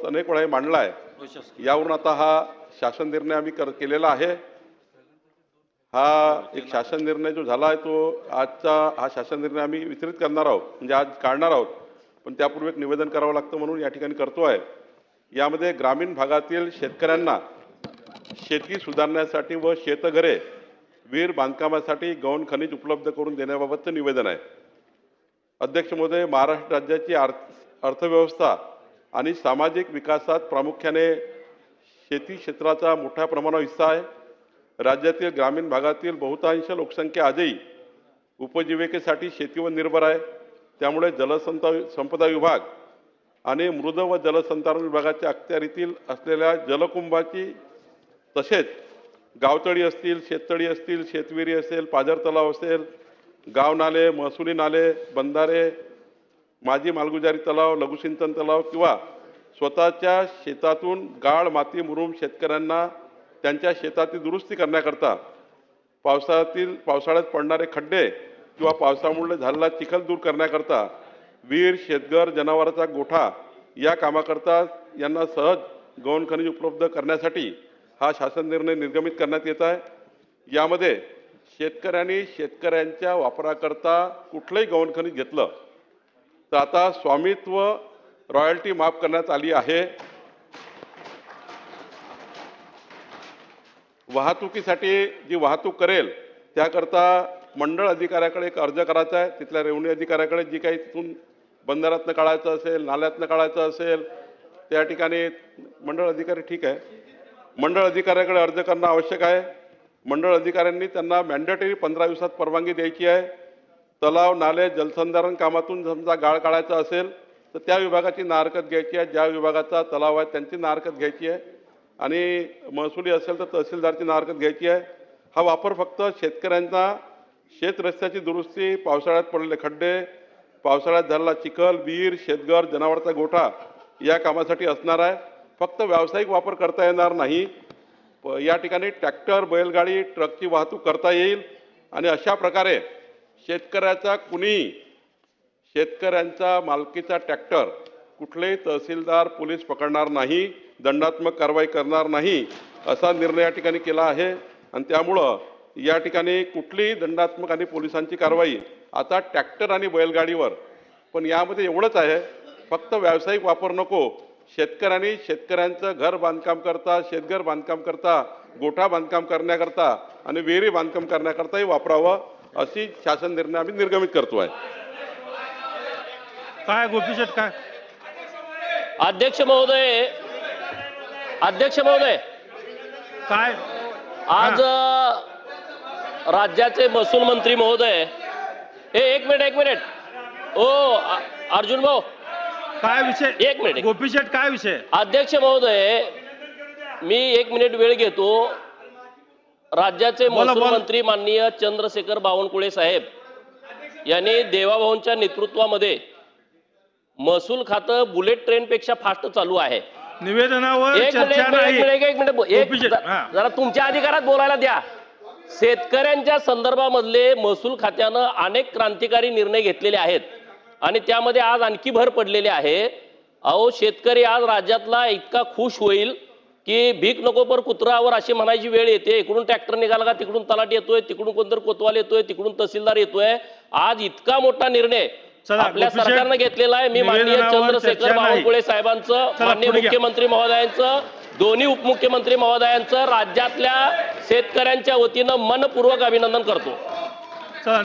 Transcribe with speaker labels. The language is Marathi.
Speaker 1: अनेक वेळा मांडला आहे। यावरून आता हा शासन निर्णय आम्ही केलेला आहे। हा एक शासन निर्णय जो झाला आहे तो आजचा हा शासन निर्णय आम्ही वितरित करणार आहोत, म्हणजे आज काढणार आहोत, पण त्यापूर्वी एक निवेदन करावं लागतं म्हणून या ठिकाणी करतो आहे। यामध्ये ग्रामीण भागातील शेतकऱ्यांना शेती सुधारण्यासाठी व शेतघरे विहीर बांधकामासाठी गौण खनिज उपलब्ध करून देण्याबाबतचं निवेदन आहे। अध्यक्ष महोदय, महाराष्ट्र राज्याची अर्थव्यवस्था आणि सामाजिक विकासात प्रामुख्याने शेती क्षेत्राचा मोठ्या प्रमाणावर हिस्सा आहे। राज्यातील ग्रामीण भागातील बहुतांश लोकसंख्या आजही उपजीविकेसाठी शेतीवर निर्भर आहे। त्यामुळे जलसंपदा विभाग आणि मृद व जलसंधारण विभागाच्या अखत्यारीतील असलेल्या जलकुंभाची तसेच गावतळी असतील, शेततळी असतील, शेतविहिरी असेल, पाझर तलाव असेल, गाव नाले, महसुली नाले, बंधारे, माजी मालगुजारी तलाव, लघुसिंचन तलाव किंवा स्वतःच्या शेतातून गाळ, माती, मुरुम शेतकऱ्यांना त्यांच्या शेताची दुरुस्ती करण्याकरता पावसाळ्यात पडणारे खड्डे किंवा पावसामुळे झालेला चिखल दूर करण्याकरता विहीर, शेतघर, जनावरांचा गोठा या कामाकरता यांना सहज गौण खनिज उपलब्ध करण्यासाठी हा शासन निर्णय निर्गमित करण्यात येत आहे। यामध्ये शेतकऱ्यांनी शेतकऱ्यांच्या वापराकरता कुठलंही गौण खनिज घेतलं तर आता स्वामित्व रॉयल्टी माफ करण्यात आली आहे। वाहतुकीसाठी जी वाहतूक करेल त्याकरता मंडळ अधिकाऱ्याकडे एक अर्ज करायचा आहे। तिथल्या रेव्हन्यू अधिकाऱ्याकडे जी काही तिथून बंदरातनं काढायचं असेल, नाल्यातनं काढायचं असेल, त्या ठिकाणी मंडळ अधिकारी ठीक आहे, मंडळ अधिकाऱ्याकडे अर्ज करणं आवश्यक आहे। मंडळ अधिकाऱ्यांनी त्यांना मॅन्डेटरी 15 दिवसात परवानगी द्यायची आहे। तलाव, नाले, जलसंधारण कामातून समजा गाळ काढायचा असेल तर त्या विभागाची नाहरकत घ्यायची आहे, ज्या विभागाचा तलाव आहे त्यांची नाहरकत घ्यायची आहे, आणि महसुली असेल तर तहसीलदारची नाहरकत घ्यायची आहे। हा वापर फक्त शेतकऱ्यांचा शेत रस्त्याची दुरुस्ती, पावसाळ्यात पडलेले खड्डे, पावसाळ्यात झालेला चिखल, विहीर, शेतघर, जनावरांचा गोठा या कामासाठी असणार आहे। फक्त व्यावसायिक वापर करता येणार नाही। या ठिकाणी ट्रॅक्टर, बैलगाडी, ट्रकची वाहतूक करता येईल आणि अशा प्रकारे शेतकऱ्याचा कुणीही शेतकऱ्यांचा मालकीचा ट्रॅक्टर कुठलेही तहसीलदार, पोलीस पकडणार नाही, दंडात्मक कारवाई करणार नाही असा निर्णय या ठिकाणी केला आहे। आणि त्यामुळं या ठिकाणी कुठलीही दंडात्मक आणि पोलिसांची कारवाई आता ट्रॅक्टर आणि बैलगाडीवर, पण यामध्ये एवढंच आहे, फक्त व्यावसायिक वापर नको, शेतकऱ्यांनी शेतकऱ्यांचं घर बांधकाम करता, शेतघर बांधकाम करता, गोठा बांधकाम करण्याकरता आणि विहिरी बांधकाम करण्याकरताही वापरावं अशी शासन निर्णय आम्ही निर्गमित करतो आहे।
Speaker 2: काय गोपीशेठ काय
Speaker 3: अध्यक्ष महोदय
Speaker 2: काय
Speaker 3: आज राज्याचे महसूल मंत्री महोदय एक मिनिट ओ अर्जुन भाऊ
Speaker 2: काय विषय,
Speaker 3: एक मिनिट
Speaker 2: गोपीशेठ काय विषय?
Speaker 3: अध्यक्ष महोदय मी 1 मिनिट वेळ घेतो। राज्याचे महसूल मंत्री माननीय चंद्रशेखर बावनकुळे साहेब यांनी देवाभाऊंच्या नेतृत्वामध्ये महसूल खातं बुलेट ट्रेन पेक्षा फास्ट चालू आहे।
Speaker 2: निवेदनावर चर्चा नाही।
Speaker 3: एक मिनिट जरा तुमच्या अधिकारात बोलायला द्या। शेतकऱ्यांच्या संदर्भामधले महसूल खात्यानं अनेक क्रांतिकारी निर्णय घेतलेले आहेत आणि त्यामध्ये आज आणखी भर पडलेली आहे। अहो, शेतकरी आज राज्यातला इतका खुश होईल की भीक नको पर कुत्रावर अशी म्हणायची वेळ येते। इकडून ट्रॅक्टर निघाला का तिकडून तलाठी येतोय, तिकडून कोणतरी कोतवाल येतोय, तिकडून तहसीलदार येतोय। आज इतका मोठा निर्णय आपल्या सरकारनं घेतलेला आहे। मी माननीय चंद्रशेखर बावनकुळे साहेबांचं, माननीय मुख्यमंत्री महोदयांचं, दोन्ही उपमुख्यमंत्री महोदयांचं राज्यातल्या शेतकऱ्यांच्या वतीनं मनपूर्वक अभिनंदन करतो।